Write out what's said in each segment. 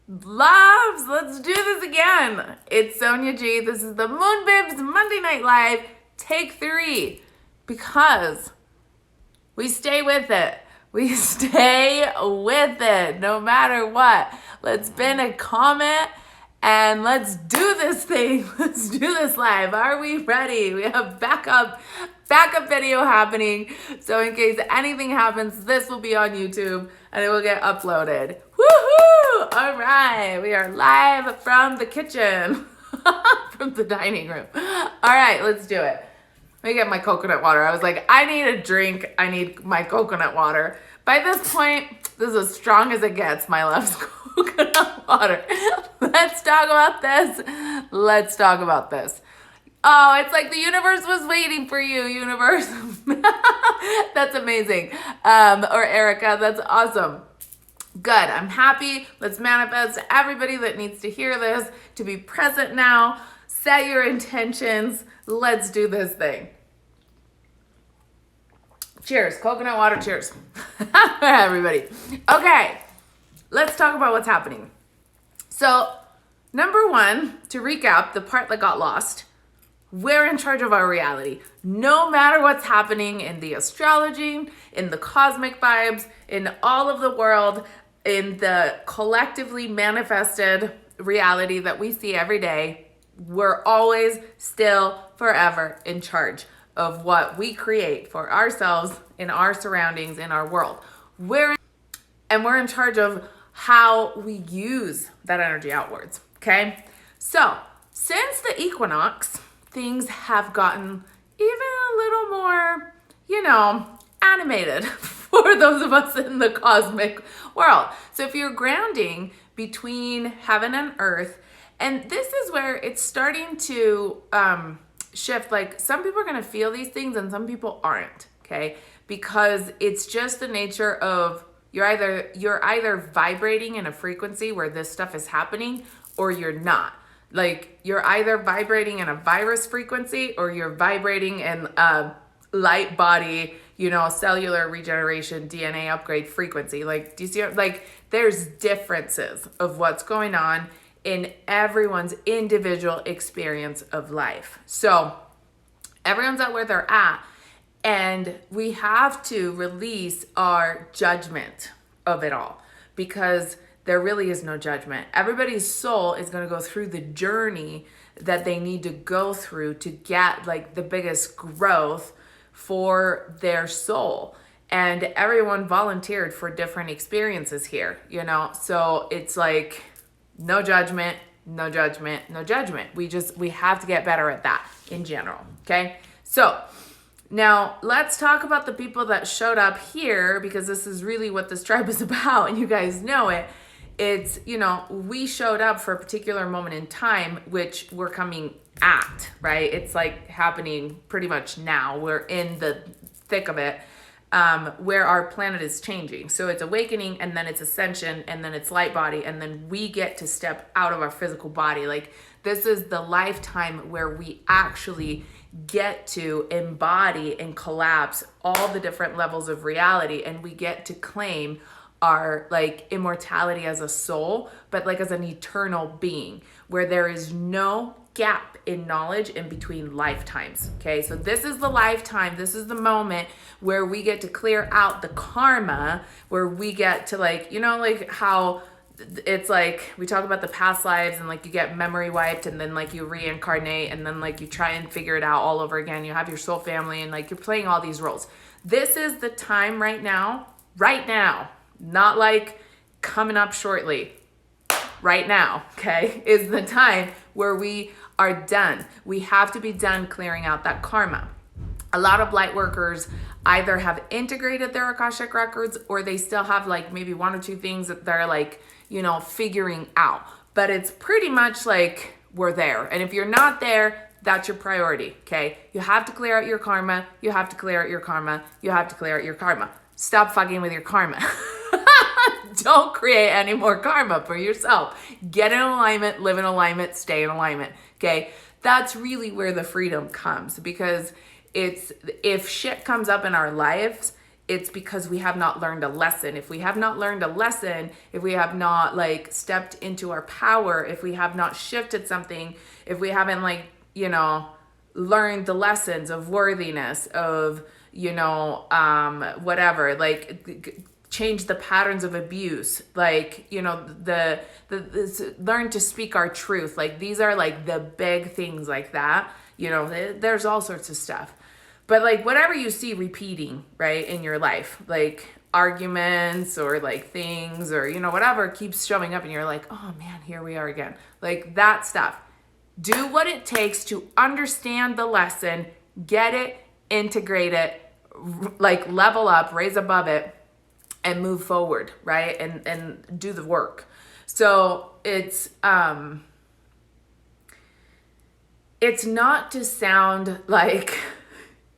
Loves, let's do this again. It's Sonia G. This is the Moonbibs Monday Night Live, take 3. Because we stay with it. We stay with it no matter what. Let's pin a comment and let's do this thing. Let's do this live. Are we ready? We have backup video happening. So in case anything happens, this will be on YouTube and it will get uploaded. Woohoo! All right, we are live from the kitchen, from the dining room. All right, let's do it. Let me get my coconut water. I was like, I need a drink. I need my coconut water. By this point, this is as strong as it gets, my love's coconut water. Let's talk about this. Let's talk about this. Oh, it's like the universe was waiting for you, universe. That's amazing. Or Erica, that's awesome. Good, I'm happy. Let's manifest everybody that needs to hear this to be present now. Set your intentions. Let's do this thing. Cheers, coconut water, cheers. Everybody. Okay, let's talk about what's happening. So, number 1, to recap the part that got lost, we're in charge of our reality. No matter what's happening in the astrology, in the cosmic vibes, in all of the world, in the collectively manifested reality that we see every day, we're always, still, forever in charge of what we create for ourselves, in our surroundings, in our world. We're in charge of how we use that energy outwards, okay? So, since the equinox, things have gotten even a little more, animated for those of us in the cosmic world. So if you're grounding between heaven and earth, and this is where it's starting to shift. Like, some people are going to feel these things and some people aren't, okay? Because it's just the nature of you're either vibrating in a frequency where this stuff is happening, or you're not. Like, you're either vibrating in a virus frequency or you're vibrating in a light body, cellular regeneration, DNA upgrade frequency. Like, do you see, like, there's differences of what's going on in everyone's individual experience of life. So everyone's at where they're at, and we have to release our judgment of it all, because there really is no judgment. Everybody's soul is going to go through the journey that they need to go through to get like the biggest growth for their soul. And everyone volunteered for different experiences here, So it's like no judgment, no judgment, no judgment. We have to get better at that in general, okay? So now let's talk about the people that showed up here, because this is really what this tribe is about, and you guys know it. It's, we showed up for a particular moment in time, which we're coming at, right? It's like happening pretty much now. We're in the thick of it, where our planet is changing. So it's awakening, and then it's ascension, and then it's light body, and then we get to step out of our physical body. Like, this is the lifetime where we actually get to embody and collapse all the different levels of reality, and we get to claim our like immortality as a soul, but like as an eternal being, where there is no gap in knowledge in between lifetimes. Okay, so this is the lifetime, this is the moment where we get to clear out the karma, where we get to like how it's like we talk about the past lives, and like you get memory wiped, and then like you reincarnate, and then like you try and figure it out all over again. You have your soul family, and like you're playing all these roles. This is the time right now, not like coming up shortly. Right now, okay, is the time where we are done. We have to be done clearing out that karma. A lot of light workers either have integrated their Akashic records, or they still have like maybe 1 or 2 things that they're like, figuring out. But it's pretty much like we're there. And if you're not there, that's your priority, okay? You have to clear out your karma. You have to clear out your karma. You have to clear out your karma. Stop fucking with your karma. Don't create any more karma for yourself. Get in alignment, live in alignment, stay in alignment, okay? That's really where the freedom comes, because it's, if shit comes up in our lives, it's because we have not learned a lesson. If we have not learned a lesson, if we have not like stepped into our power, if we have not shifted something, if we haven't like, learned the lessons of worthiness, of, whatever, like change the patterns of abuse, like, learn to speak our truth. Like these are like the big things like that, there's all sorts of stuff. But like whatever you see repeating, right, in your life, like arguments or like things or, whatever keeps showing up and you're like, oh man, here we are again. Like that stuff. Do what it takes to understand the lesson, get it, integrate it, like level up, raise above it, and move forward, right? And do the work. So it's not to sound like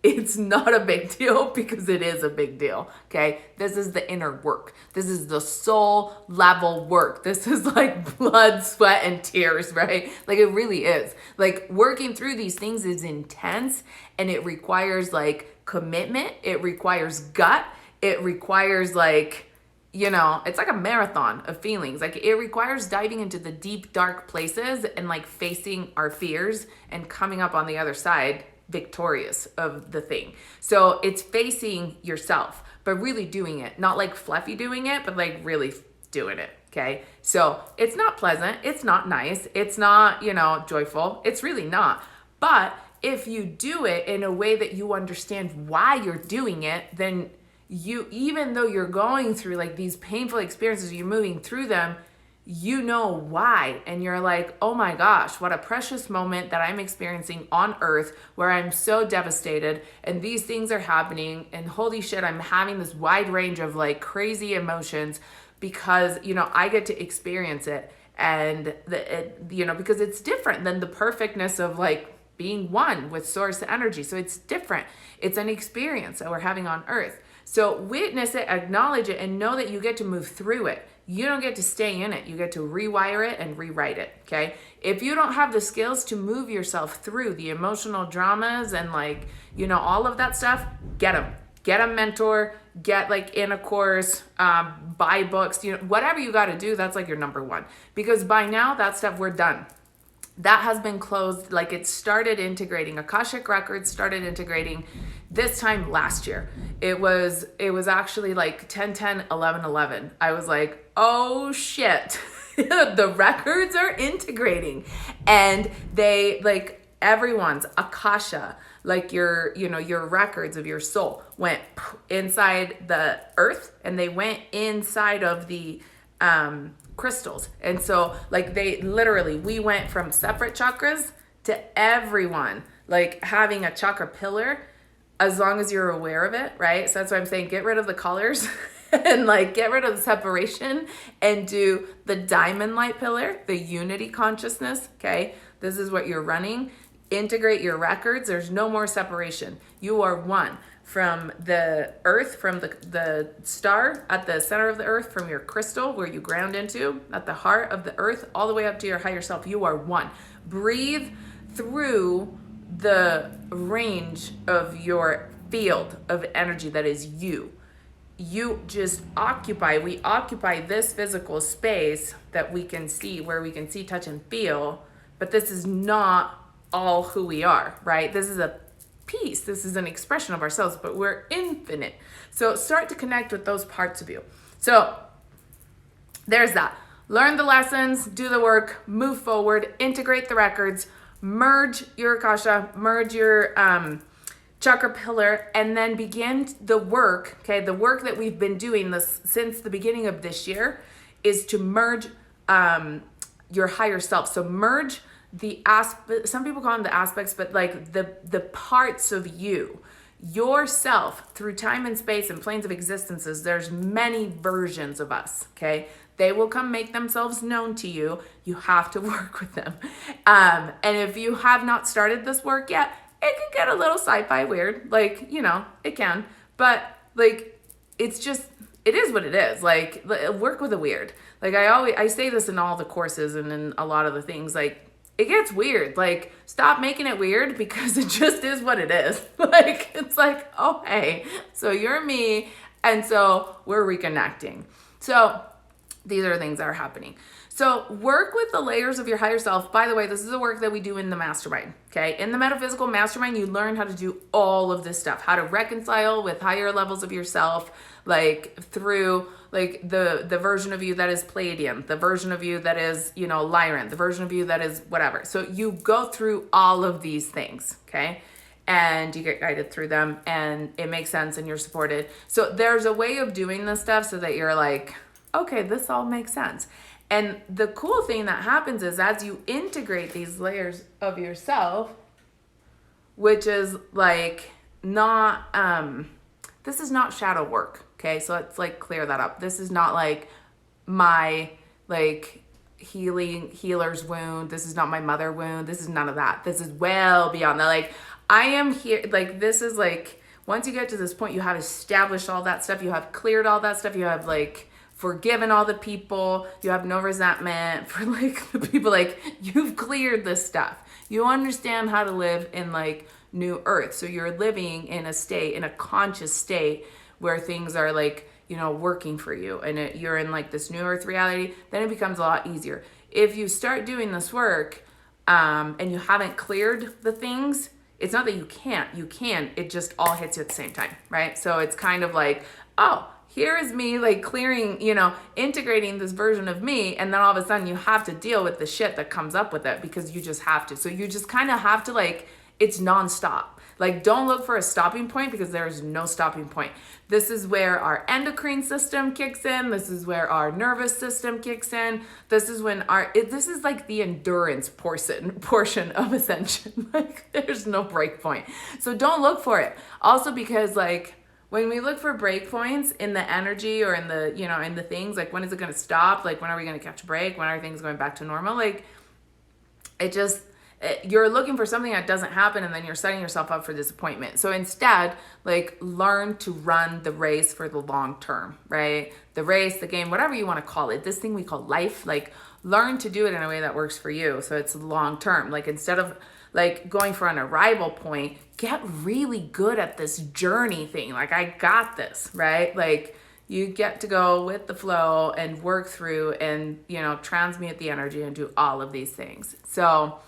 it's not a big deal, because it is a big deal, okay? This is the inner work. This is the soul level work. This is like blood, sweat, and tears, right? Like it really is. Like working through these things is intense, and it requires like commitment. It requires gut. It requires like, it's like a marathon of feelings. Like it requires diving into the deep, dark places and like facing our fears and coming up on the other side victorious of the thing. So it's facing yourself, but really doing it, not like fluffy doing it, but like really doing it. Okay. So it's not pleasant. It's not nice. It's not, joyful. It's really not. But if you do it in a way that you understand why you're doing it, then even though you're going through like these painful experiences, you're moving through them, why, and you're like, oh my gosh, what a precious moment that I'm experiencing on earth where I'm so devastated and these things are happening, and holy shit, I'm having this wide range of like crazy emotions because, I get to experience it, and because it's different than the perfectness of like being one with source energy. So it's different. It's an experience that we're having on earth. So witness it, acknowledge it, and know that you get to move through it. You don't get to stay in it. You get to rewire it and rewrite it, okay? If you don't have the skills to move yourself through the emotional dramas and like, all of that stuff, get them. Get a mentor, get like in a course, buy books, whatever you got to do, that's like your number one. Because by now, that stuff, we're done. That has been closed. Like it started integrating, Akashic Records started integrating this time last year. It was actually like 10, 11, 11. I was like, oh shit, the records are integrating, and they like everyone's Akasha, like your records of your soul went inside the earth, and they went inside of the crystals. And so like we went from separate chakras to everyone like having a chakra pillar, as long as you're aware of it, right? So that's why I'm saying get rid of the colors and like get rid of the separation and do the diamond light pillar, the unity consciousness, okay? This is what you're running. Integrate your records. There's no more separation. You are one. From the earth, from the star at the center of the earth, from your crystal where you ground into, at the heart of the earth, all the way up to your higher self, you are one. Breathe through the range of your field of energy that is you. You just we occupy this physical space that we can see, where we can see, touch, and feel, but this is not all who we are, right? This is a piece. This is an expression of ourselves, but we're infinite. So start to connect with those parts of you. So there's that. Learn the lessons, do the work, move forward, integrate the records, merge your Akasha, merge your chakra pillar, and then begin the work, okay? The work that we've been doing since the beginning of this year is to merge your higher self. So merge some people call them the aspects, but like the parts of yourself through time and space and planes of existences. There's many versions of us, okay? They will come make themselves known to you. You have to work with them. And if you have not started this work yet, it can get a little sci-fi weird. Like, it can. But like, it is what it is. Like, work with the weird. Like I say this in all the courses and in a lot of the things, like, it gets weird. Like, stop making it weird because it just is what it is. Like, it's like, oh, hey, so you're me. And so we're reconnecting. So these are things that are happening. So work with the layers of your higher self. By the way, this is the work that we do in the mastermind, okay? In the metaphysical mastermind, you learn how to do all of this stuff, how to reconcile with higher levels of yourself, like through like the version of you that is Palladium, the version of you that is, you know, Lyran, the version of you that is whatever. So you go through all of these things, okay? And you get guided through them and it makes sense and you're supported. So there's a way of doing this stuff so that you're like, okay, this all makes sense. And the cool thing that happens is as you integrate these layers of yourself, which is like not, this is not shadow work. Okay. So let's like clear that up. This is not like my like healer's wound. This is not my mother wound. This is none of that. This is well beyond that. Like I am here. Like this is like, once you get to this point, you have established all that stuff. You have cleared all that stuff. You have like forgiven all the people. You have no resentment for like the people. Like you've cleared this stuff. You understand how to live in like new earth. So you're living in a state, in a conscious state where things are like, you know, working for you and you're in like this new earth reality. Then it becomes a lot easier. If you start doing this work and you haven't cleared the things, it's not that you can't, you can, it just all hits you at the same time, right? So it's kind of like, oh, here is me like clearing, you know, integrating this version of me. And then all of a sudden you have to deal with the shit that comes up with it because you just have to. So you just kind of have to like, it's nonstop. Like don't look for a stopping point because there is no stopping point. This is where our endocrine system kicks in. This is where our nervous system kicks in. This is when this is like the endurance portion of ascension. Like there's no break point. So don't look for it. Also because like, when we look for breakpoints in the energy or in the, you know, in the things, like when is it going to stop? Like when are we going to catch a break? When are things going back to normal? Like you're looking for something that doesn't happen and then you're setting yourself up for disappointment. So instead, like learn to run the race for the long term, right? The race, the game, whatever you want to call it, this thing we call life, like learn to do it in a way that works for you. So it's long term. Like instead of like going for an arrival point, get really good at this journey thing. Like I got this, right? Like you get to go with the flow and work through and, you know, transmute the energy and do all of these things. So,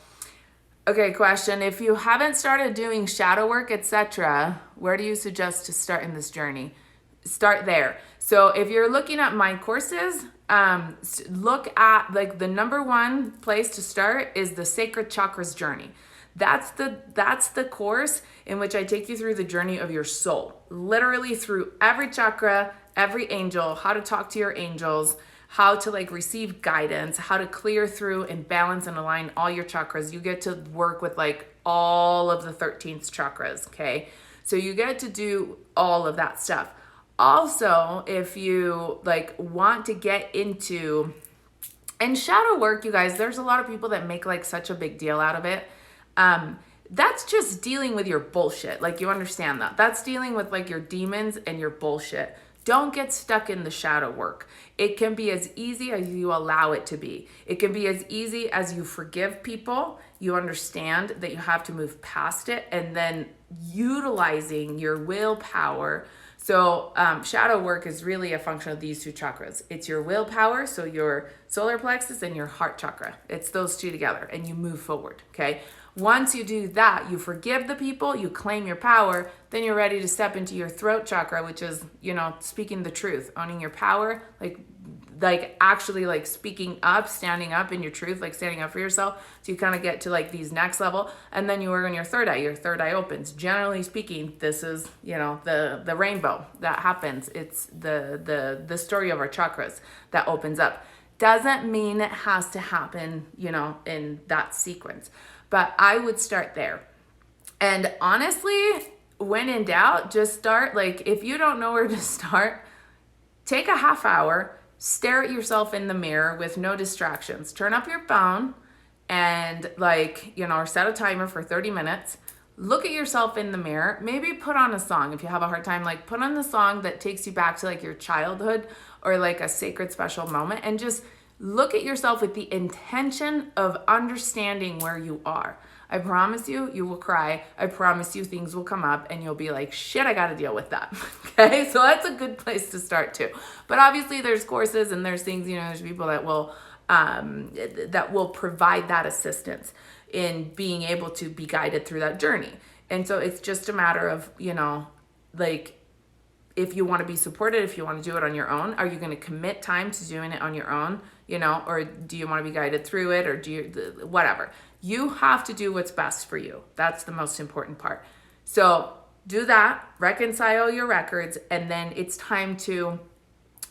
okay, question. If you haven't started doing shadow work, etc., where do you suggest to start in this journey? Start there. So if you're looking at my courses, look at like the number one place to start is the Sacred Chakras Journey. That's the course in which I take you through the journey of your soul, literally through every chakra, every angel, how to talk to your angels, how to like receive guidance, how to clear through and balance and align all your chakras. You get to work with like all of the 13th chakras, okay? So you get to do all of that stuff. Also, if you like want to get into, and shadow work, you guys, there's a lot of people that make like such a big deal out of it. That's just dealing with your bullshit. Like you understand that. That's dealing with like your demons and your bullshit. Don't get stuck in the shadow work. It can be as easy as you allow it to be. It can be as easy as you forgive people. You understand that you have to move past it and then utilizing your willpower. So shadow work is really a function of these two chakras. It's your willpower, so your solar plexus and your heart chakra. It's those two together and you move forward, okay? Once you do that, you forgive the people, you claim your power, then you're ready to step into your throat chakra, which is, you know, speaking the truth, owning your power, like actually like speaking up, standing up in your truth, like standing up for yourself. So you kind of get to like these next level, and then you work on your third eye opens. Generally speaking, this is, you know, the rainbow that happens. It's the story of our chakras that opens up. Doesn't mean it has to happen, you know, in that sequence. But I would start there. And honestly, when in doubt, just start. Like, if you don't know where to start, take a half hour, stare at yourself in the mirror with no distractions. Turn up your phone and, like, you know, or set a timer for 30 minutes. Look at yourself in the mirror. Maybe put on a song if you have a hard time. Like, put on the song that takes you back to, like, your childhood or, like, a sacred special moment. And just look at yourself with the intention of understanding where you are. I promise you, you will cry. I promise you things will come up and you'll be like, shit, I got to deal with that. Okay. So that's a good place to start too. But obviously there's courses and there's things, there's people that will provide that assistance in being able to be guided through that journey. And so it's just a matter of, like, if you want to be supported, if you want to do it on your own, are you going to commit time to doing it on your own, or do you want to be guided through it, or do you, whatever. You have to do what's best for you. That's the most important part. So do that, reconcile your records, and then it's time to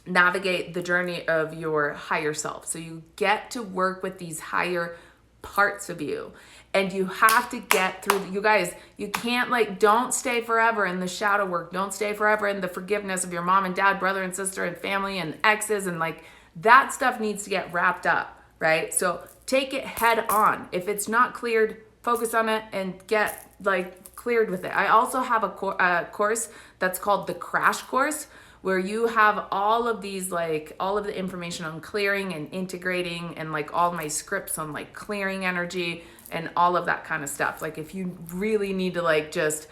navigate the journey of your higher self. So you get to work with these higher parts of you, and you have to get through. You guys, you can't don't stay forever in the shadow work. Don't stay forever in the forgiveness of your mom and dad, brother and sister and family and exes, and that stuff needs to get wrapped up, right? So take it head on. If it's not cleared, focus on it and get cleared with it. I also have a course that's called the Crash Course, where you have all of these, all of the information on clearing and integrating, and all my scripts on clearing energy and all of that kind of stuff. If you really need to just,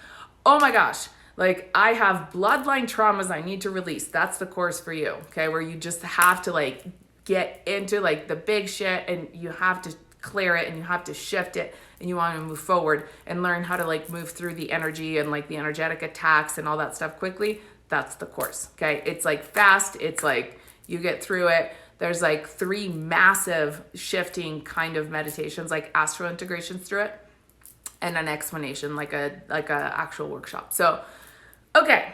oh my gosh, I have bloodline traumas I need to release. That's the course for you. Okay. Where you just have to get into the big shit, and you have to clear it and you have to shift it, and you want to move forward and learn how to move through the energy and the energetic attacks and all that stuff quickly. That's the course. Okay. It's fast. It's you get through it. There's 3 massive shifting kind of meditations, astral integrations through it, and an explanation, like a actual workshop. So, okay.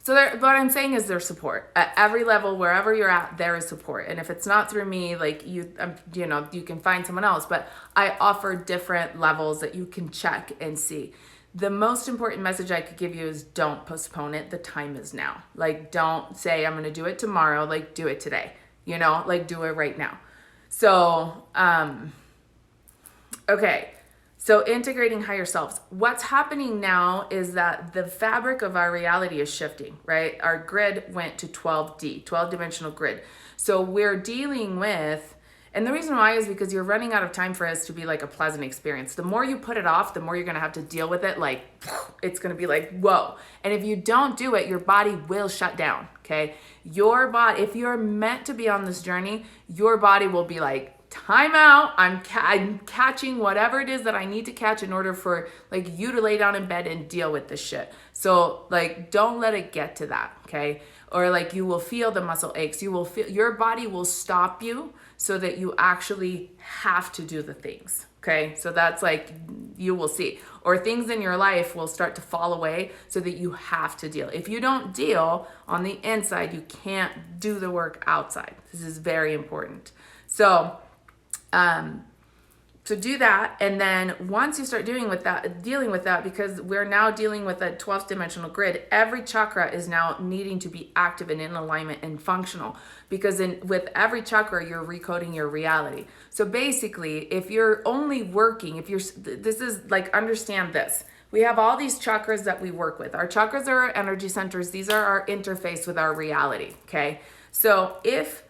So what I'm saying is there's support at every level, wherever you're at, there is support. And if it's not through me, you can find someone else, but I offer different levels that you can check and see. The most important message I could give you is don't postpone it. The time is now. Don't say, I'm going to do it tomorrow. Do it today, do it right now. So, okay. So integrating higher selves. What's happening now is that the fabric of our reality is shifting, right? Our grid went to 12D, 12-dimensional grid. So we're dealing with, and the reason why is because you're running out of time for us to be a pleasant experience. The more you put it off, the more you're going to have to deal with it. It's going to be whoa. And if you don't do it, your body will shut down. Okay. Your body, if you're meant to be on this journey, your body will be time out. I'm catching whatever it is that I need to catch in order for you to lay down in bed and deal with this shit. So don't let it get to that. Okay. Or you will feel the muscle aches. You will feel, your body will stop you so that you actually have to do the things. Okay. So that's you will see, or things in your life will start to fall away so that you have to deal. If you don't deal on the inside, you can't do the work outside. This is very important. So do that. And then once you start dealing with that, because we're now dealing with a 12th dimensional grid, every chakra is now needing to be active and in alignment and functional, because with every chakra, you're recoding your reality. So basically, if you're only working, understand this. We have all these chakras that we work with. Our chakras are our energy centers. These are our interface with our reality. Okay. So if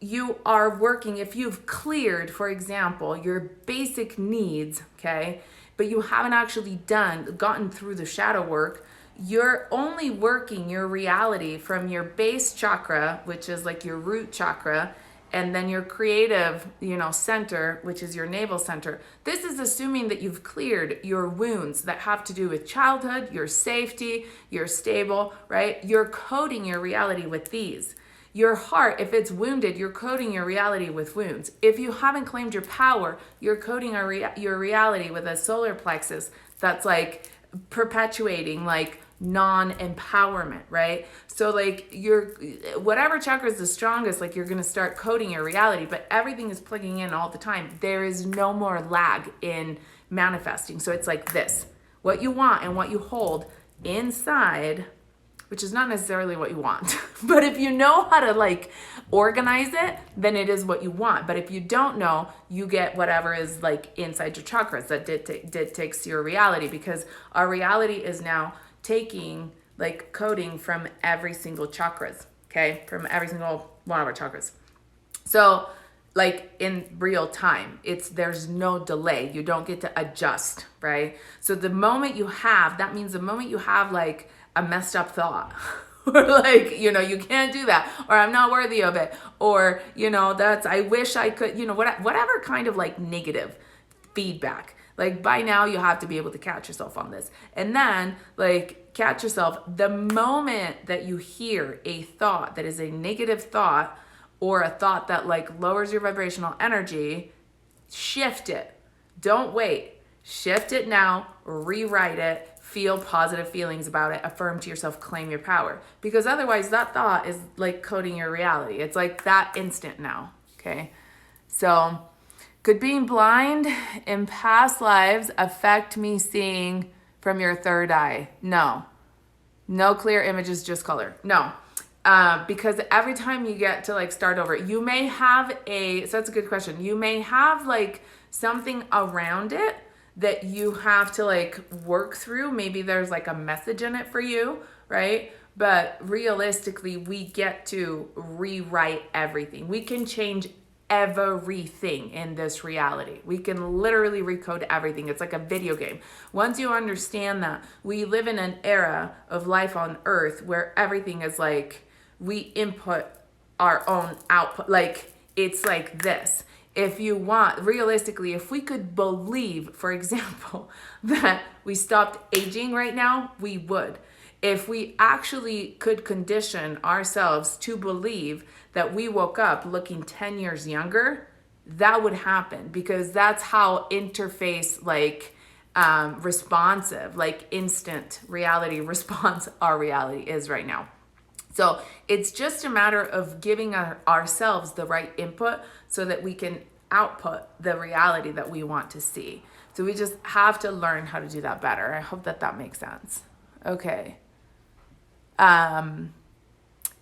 you are working, if you've cleared, for example, your basic needs, okay, but you haven't actually gotten through the shadow work, you're only working your reality from your base chakra, which is your root chakra, and then your creative, center, which is your navel center. This is assuming that you've cleared your wounds that have to do with childhood, your safety, you're stable, right? You're coding your reality with these. Your heart, if it's wounded, you're coding your reality with wounds. If you haven't claimed your power, you're coding your reality with a solar plexus that's perpetuating non-empowerment, right? So your whatever chakra is the strongest, you're going to start coding your reality, but everything is plugging in all the time. There is no more lag in manifesting. So it's this, what you want and what you hold inside, which is not necessarily what you want. But if you know how to organize it, then it is what you want. But if you don't know, you get whatever is inside your chakras that dictates your reality, because our reality is now taking coding from every single chakras, okay? From every single one of our chakras. So like in real time. There's no delay. You don't get to adjust, right? So the moment you have, that means the moment you have like a messed up thought, or like, you can't do that, or I'm not worthy of it, or, I wish I could, whatever kind of like negative feedback. Like by now you have to be able to catch yourself on this. And then like catch yourself the moment that you hear a thought that is a negative thought, or a thought that like lowers your vibrational energy, shift it. Don't wait. Shift it now, rewrite it, feel positive feelings about it, affirm to yourself, claim your power. Because otherwise that thought is like coding your reality. It's like that instant now, okay? So, could being blind in past lives affect me seeing from your third eye? No. No clear images, just color. No. Because every time you get to like start over, you may have so that's a good question. You may have like something around it that you have to like work through. Maybe there's like a message in it for you, right? But realistically, we get to rewrite everything. We can change everything in this reality. We can literally recode everything. It's like a video game. Once you understand that, we live in an era of life on earth where everything is like, we input our own output. Like it's like this. If you want, realistically, if we could believe, for example, that we stopped aging right now, we would. If we actually could condition ourselves to believe that we woke up looking 10 years younger, that would happen, because that's how interface like responsive, like instant reality response our reality is right now. So it's just a matter of giving ourselves the right input so that we can output the reality that we want to see. So we just have to learn how to do that better. I hope that makes sense. Okay.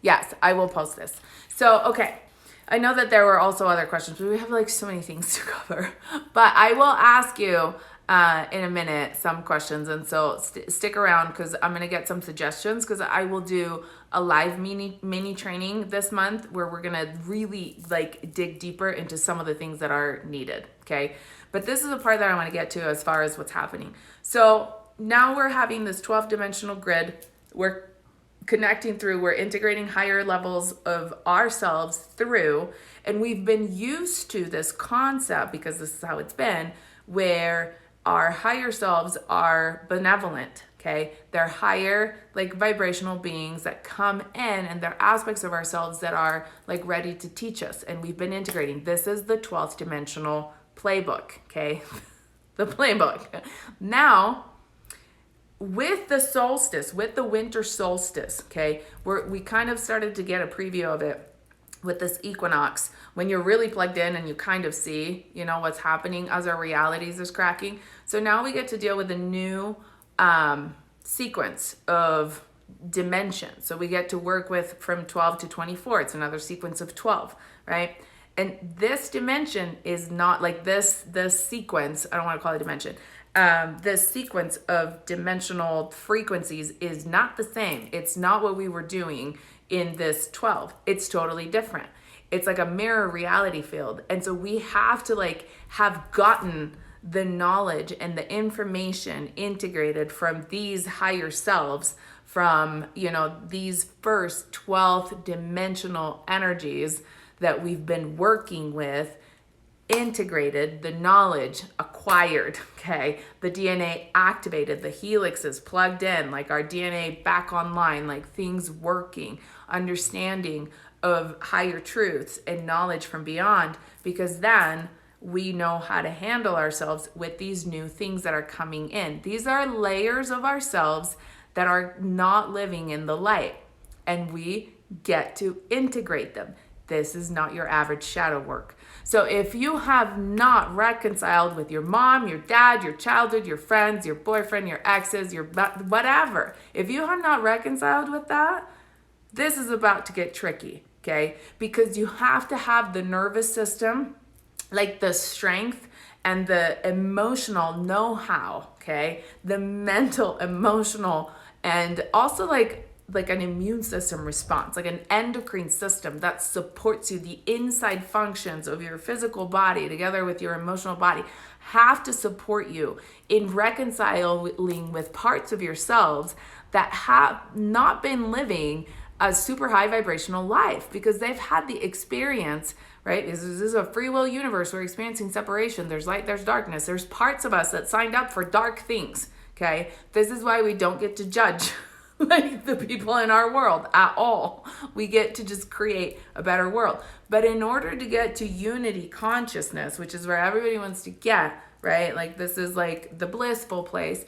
Yes, I will post this. So, okay. I know that there were also other questions, but we have like so many things to cover. But I will ask you in a minute some questions, and so stick around because I'm gonna get some suggestions, because I will do a live mini training this month where we're gonna really like dig deeper into some of the things that are needed. Okay, but this is the part that I want to get to as far as what's happening. So now we're having this 12-dimensional grid. We're connecting through, we're integrating higher levels of ourselves through, and we've been used to this concept because this is how it's been, where our higher selves are benevolent, okay? They're higher, like vibrational beings that come in, and they're aspects of ourselves that are like ready to teach us, and we've been integrating. This is the 12th dimensional playbook, okay? The playbook. Now, with the solstice, with the winter solstice, okay, we kind of started to get a preview of it with this equinox, when you're really plugged in and you kind of see, what's happening as our realities is cracking. So now we get to deal with a new sequence of dimensions. So we get to work with from 12 to 24. It's another sequence of 12, right? And this dimension is not like this sequence, I don't want to call it dimension. This sequence of dimensional frequencies is not the same. It's not what we were doing in this 12. It's totally different. It's like a mirror reality field. And so we have to like have gotten the knowledge and the information integrated from these higher selves, from, these first 12th dimensional energies that we've been working with, integrated, the knowledge acquired, okay, the DNA activated, the helixes plugged in, like our DNA back online, like things working, understanding of higher truths and knowledge from beyond, because then we know how to handle ourselves with these new things that are coming in. These are layers of ourselves that are not living in the light, and we get to integrate them. This is not your average shadow work. So if you have not reconciled with your mom, your dad, your childhood, your friends, your boyfriend, your exes, your whatever, if you have not reconciled with that, this is about to get tricky, okay? Because you have to have the nervous system, like the strength and the emotional know-how, okay? The mental, emotional, and also like like an immune system response, like an endocrine system that supports you. The inside functions of your physical body together with your emotional body have to support you in reconciling with parts of yourselves that have not been living a super high vibrational life because they've had the experience, right? This is a free will universe. We're experiencing separation. There's light, there's darkness. There's parts of us that signed up for dark things, okay? This is why we don't get to judge like the people in our world at all. We get to just create a better world. But in order to get to unity consciousness, which is where everybody wants to get, right? Like this is like the blissful place.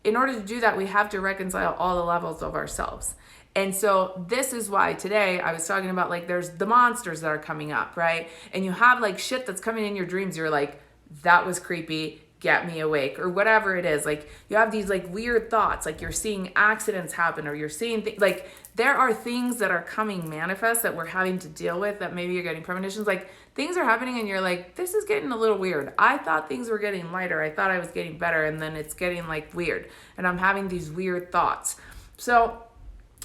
In order to do that, we have to reconcile all the levels of ourselves. And so this is why today I was talking about like there's the monsters that are coming up, right? And you have like shit that's coming in your dreams. You're like, that was creepy. Get me awake, or whatever it is. Like you have these like weird thoughts, like you're seeing accidents happen, or you're seeing like there are things that are coming manifest that we're having to deal with, that maybe you're getting premonitions, like things are happening and you're like, this is getting a little weird. I thought things were getting lighter. I thought I was getting better. And then it's getting like weird. And I'm having these weird thoughts. So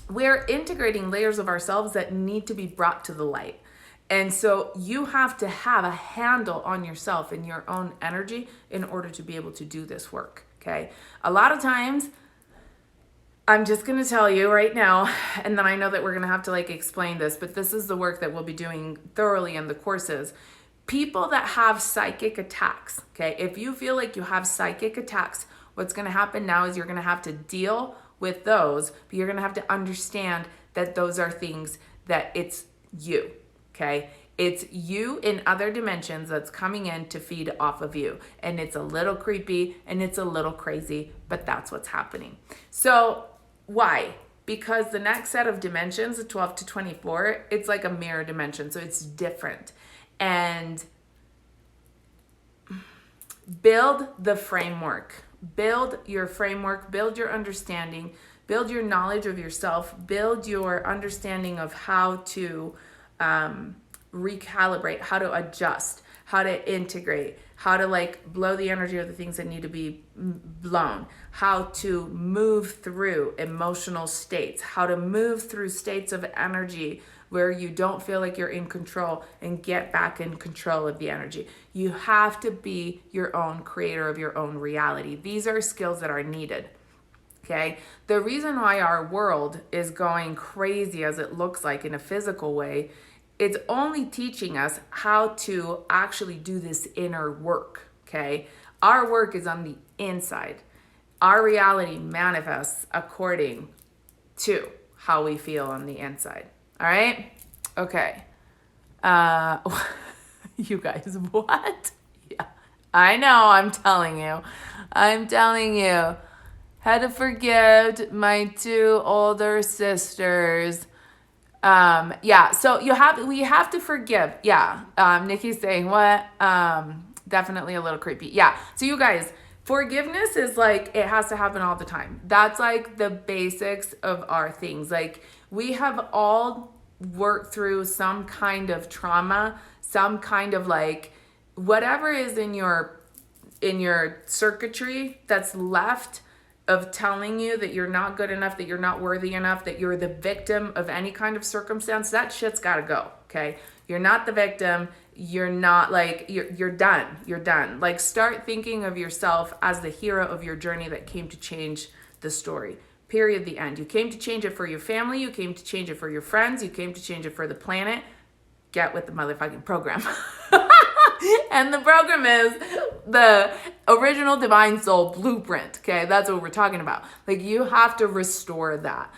we're integrating layers of ourselves that need to be brought to the light. And so you have to have a handle on yourself and your own energy in order to be able to do this work, okay? A lot of times, I'm just going to tell you right now, and then I know that we're going to have to like explain this, but this is the work that we'll be doing thoroughly in the courses. People that have psychic attacks, okay? If you feel like you have psychic attacks, what's going to happen now is you're going to have to deal with those, but you're going to have to understand that those are things that it's you. Okay, it's you in other dimensions that's coming in to feed off of you. And it's a little creepy and it's a little crazy, but that's what's happening. So why? Because the next set of dimensions, the 12 to 24, it's like a mirror dimension. So it's different. And build the framework. Build your framework, build your understanding, build your knowledge of yourself, build your understanding of how to recalibrate, how to adjust, how to integrate, how to like blow the energy of the things that need to be blown, how to move through emotional states, how to move through states of energy where you don't feel like you're in control and get back in control of the energy. You have to be your own creator of your own reality. These are skills that are needed. Okay, the reason why our world is going crazy as it looks like in a physical way, it's only teaching us how to actually do this inner work. Okay, our work is on the inside. Our reality manifests according to how we feel on the inside. All right, okay. You guys, what? Yeah, I know. I'm telling you. Had to forgive my two older sisters. Yeah, so we have to forgive. Yeah. Nikki's saying what? Definitely a little creepy. Yeah. So you guys, forgiveness is like, it has to happen all the time. That's like the basics of our things. Like we have all worked through some kind of trauma, some kind of like whatever is in your circuitry that's left of telling you that you're not good enough, that you're not worthy enough, that you're the victim of any kind of circumstance. That shit's got to go. Okay. You're not the victim. You're not like, you're done. You're done. Like start thinking of yourself as the hero of your journey that came to change the story. Period. The end. You came to change it for your family. You came to change it for your friends. You came to change it for the planet. Get with the motherfucking program. And the program is the original divine soul blueprint. Okay. That's what we're talking about. Like you have to restore that.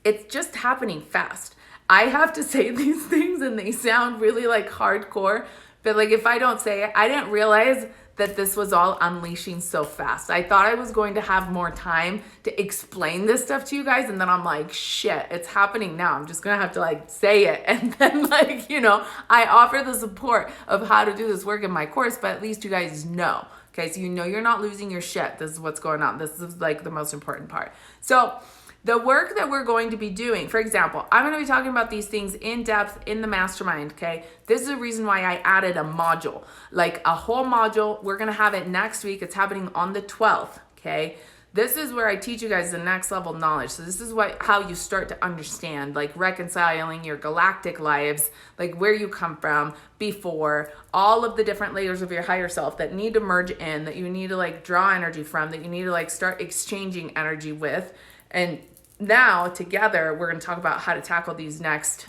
It's just happening fast. I have to say these things and they sound really like hardcore, but like if I don't say it, I didn't realize that this was all unleashing so fast. I thought I was going to have more time to explain this stuff to you guys. And then I'm like, shit, it's happening now. I'm just going to have to like say it. And then like, I offer the support of how to do this work in my course, but at least you guys know. Okay. So you're not losing your shit. This is what's going on. This is like the most important part. So the work that we're going to be doing, for example, I'm going to be talking about these things in depth in the mastermind, okay? This is the reason why I added a module, like a whole module. We're going to have it next week. It's happening on the 12th, okay? This is where I teach you guys the next level knowledge. So this is how you start to understand, like reconciling your galactic lives, like where you come from before, all of the different layers of your higher self that need to merge in, that you need to like draw energy from, that you need to like start exchanging energy with. And now together, we're going to talk about how to tackle this next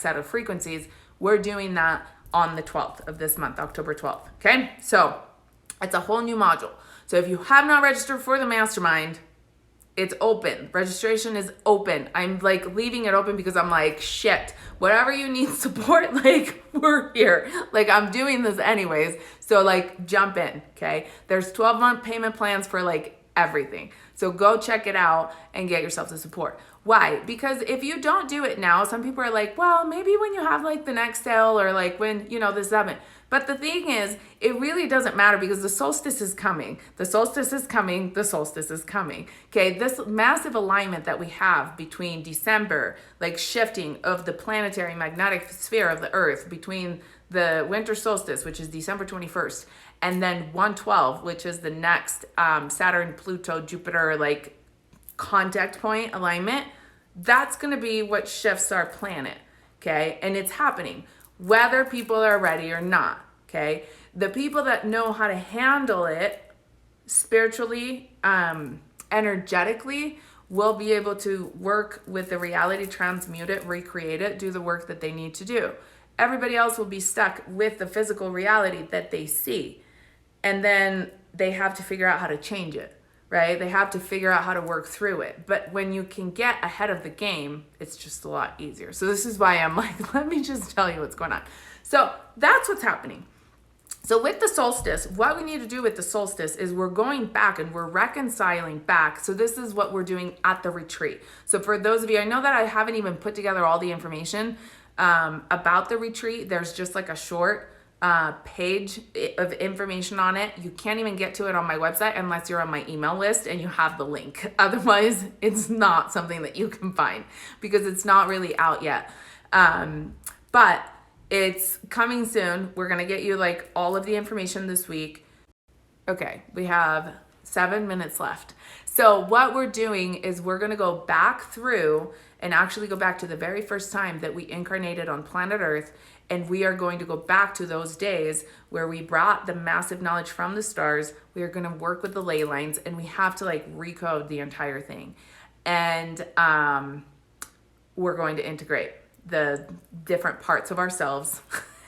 set of frequencies. We're doing that on the 12th of this month, October 12th. Okay. So it's a whole new module. So if you have not registered for the mastermind, it's open. Registration is open. I'm like leaving it open because I'm like, shit, whatever you need support, like we're here. Like I'm doing this anyways. So like jump in. Okay. There's 12-month payment plans for like everything. So go check it out and get yourself the support. Why? Because if you don't do it now, some people are like, well, maybe when you have like the next sale or like when, this happened. But the thing is, it really doesn't matter because the solstice is coming. The solstice is coming. The solstice is coming. Okay, this massive alignment that we have between December, like shifting of the planetary magnetic sphere of the Earth between the winter solstice, which is December 21st, and then 112, which is the next Saturn, Pluto, Jupiter, like contact point alignment. That's going to be what shifts our planet. Okay, and it's happening whether people are ready or not. Okay, the people that know how to handle it spiritually, energetically, will be able to work with the reality, transmute it, recreate it, do the work that they need to do. Everybody else will be stuck with the physical reality that they see, and then they have to figure out how to change it. Right? They have to figure out how to work through it. But when you can get ahead of the game, it's just a lot easier. So this is why I'm like, let me just tell you what's going on. So that's what's happening. So with the solstice, what we need to do with the solstice is we're going back and we're reconciling back. So this is what we're doing at the retreat. So for those of you, I know that I haven't even put together all the information about the retreat. There's just like a short page of information on it. You can't even get to it on my website unless you're on my email list and you have the link. Otherwise, it's not something that you can find because it's not really out yet. But it's coming soon. We're going to get you like all of the information this week. Okay, we have 7 minutes left. So what we're doing is we're going to go back through and actually go back to the very first time that we incarnated on planet Earth. And we are going to go back to those days where we brought the massive knowledge from the stars. We are going to work with the ley lines and we have to like recode the entire thing. And we're going to integrate the different parts of ourselves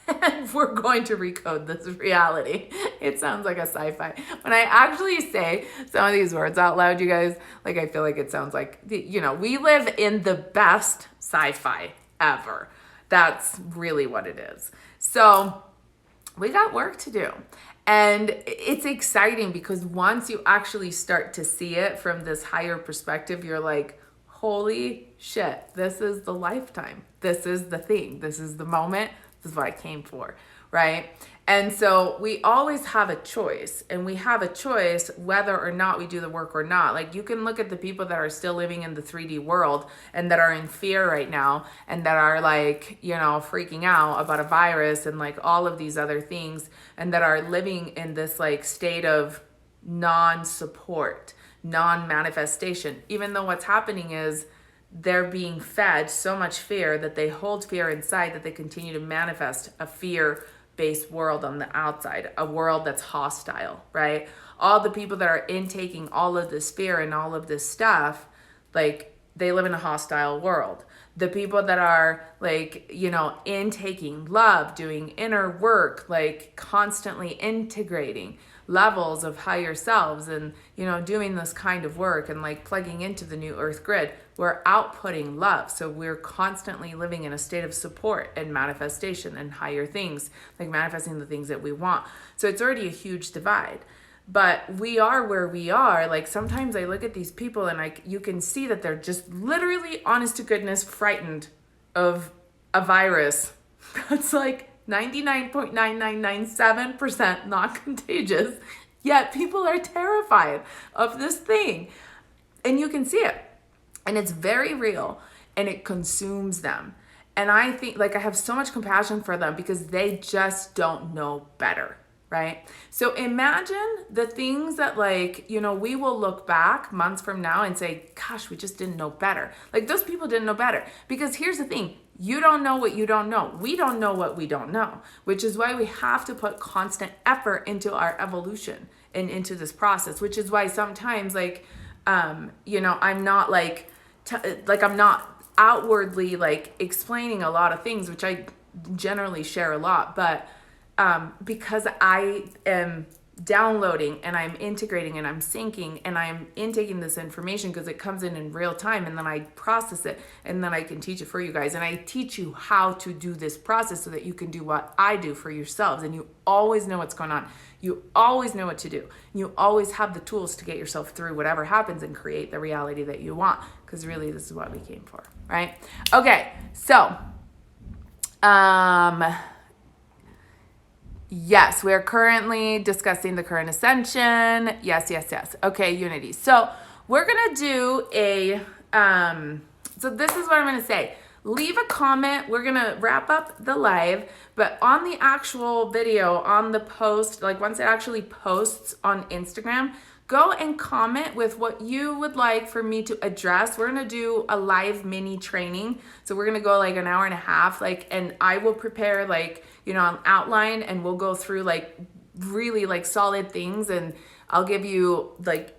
and we're going to recode this reality. It sounds like a sci-fi. When I actually say some of these words out loud, you guys, like I feel like it sounds like, we live in the best sci-fi ever. That's really what it is. So we got work to do. And it's exciting because once you actually start to see it from this higher perspective, you're like, holy shit, this is the lifetime. This is the thing. This is the moment. This is what I came for, right? And so we always have a choice, and we have a choice whether or not we do the work or not. Like you can look at the people that are still living in the 3D world and that are in fear right now and that are like, freaking out about a virus and like all of these other things and that are living in this like state of non-support, non-manifestation, even though what's happening is they're being fed so much fear that they hold fear inside that they continue to manifest a fear-based world on the outside, a world that's hostile, right? All the people that are intaking all of this fear and all of this stuff, like they live in a hostile world. The people that are like, intaking love, doing inner work, like constantly integrating levels of higher selves and, doing this kind of work and like plugging into the new earth grid, we're outputting love. So we're constantly living in a state of support and manifestation and higher things, like manifesting the things that we want. So it's already a huge divide. But we are where we are. Like sometimes I look at these people and you can see that they're just literally, honest to goodness, frightened of a virus that's like 99.9997% not contagious. Yet people are terrified of this thing. And you can see it. And it's very real. And it consumes them. And I think I have so much compassion for them because they just don't know better. right? So imagine the things that like, you know, we will look back months from now and say, gosh, we just didn't know better. Like those people didn't know better. Because here's the thing, you don't know what you don't know. We don't know what we don't know, which is why we have to put constant effort into our evolution and into this process, which is why sometimes like, you know, I'm not like I'm not outwardly like explaining a lot of things, which I generally share a lot, but because I am downloading and I'm integrating and I'm syncing and I'm intaking this information because it comes in real time, and then I process it and then I can teach it for you guys, and I teach you how to do this process so that you can do what I do for yourselves, and you always know what's going on. You always know what to do. You always have the tools to get yourself through whatever happens and create the reality that you want, because really this is what we came for, right? Okay, so yes, we're currently discussing the current ascension. Yes. Okay, unity. So we're going to do a, so this is what I'm going to say. Leave a comment. We're going to wrap up the live, but on the actual video, on the post, like once it actually posts on Instagram, go and comment with what you would like for me to address. We're going to do a live mini training. So we're going to go like an hour and a half, like, and I will prepare like, you know, an outline, and we'll go through like really like solid things, and I'll give you like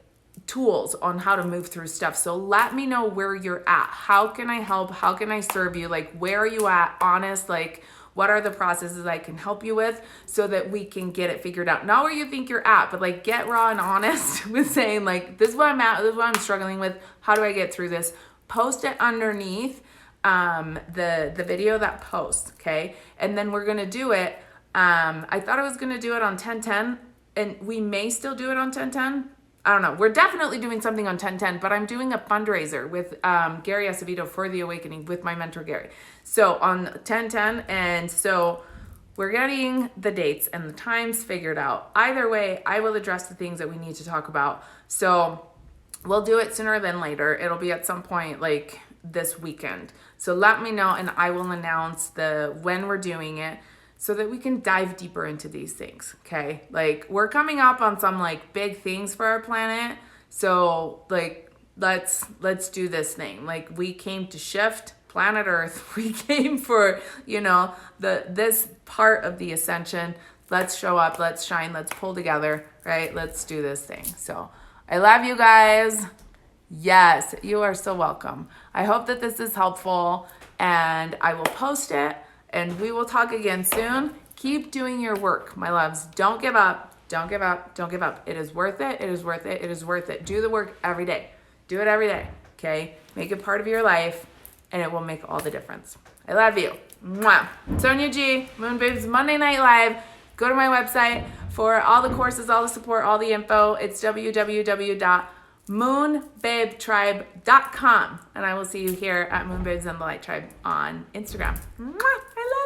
tools on how to move through stuff. So let me know where you're at. How can I help? How can I serve you? Like, where are you at? Honest, like, what are the processes I can help you with so that we can get it figured out? Not where you think you're at, but like get raw and honest with saying like, this is what I'm at, this is what I'm struggling with. How do I get through this? Post it underneath the video that posts, okay? And then we're gonna do it. I thought I was gonna do it on 10/10, and we may still do it on 10/10. I don't know. We're definitely doing something on 10/10, but I'm doing a fundraiser with Gary Acevedo for the Awakening with my mentor Gary. So on 10/10, and so we're getting the dates and the times figured out. Either way, I will address the things that we need to talk about. So we'll do it sooner than later. It'll be at some point like this weekend. So let me know, and I will announce when we're doing it, so that we can dive deeper into these things, okay? Like, we're coming up on some like big things for our planet. So like, let's do this thing. Like, we came to shift planet Earth. We came for, you know, this part of the ascension. Let's show up, let's shine, let's pull together, right? Let's do this thing. So I love you guys. Yes, you are so welcome. I hope that this is helpful, and I will post it. And we will talk again soon. Keep doing your work, my loves. Don't give up. Don't give up. Don't give up. It is worth it. It is worth it. It is worth it. Do the work every day. Do it every day, okay? Make it part of your life, and it will make all the difference. I love you. Mwah. Sonia G, Moon Babes Monday Night Live. Go to my website for all the courses, all the support, all the info. It's www.moonbabetribe.com. And I will see you here at Moon Babes and the Light Tribe on Instagram. Mwah. I love you.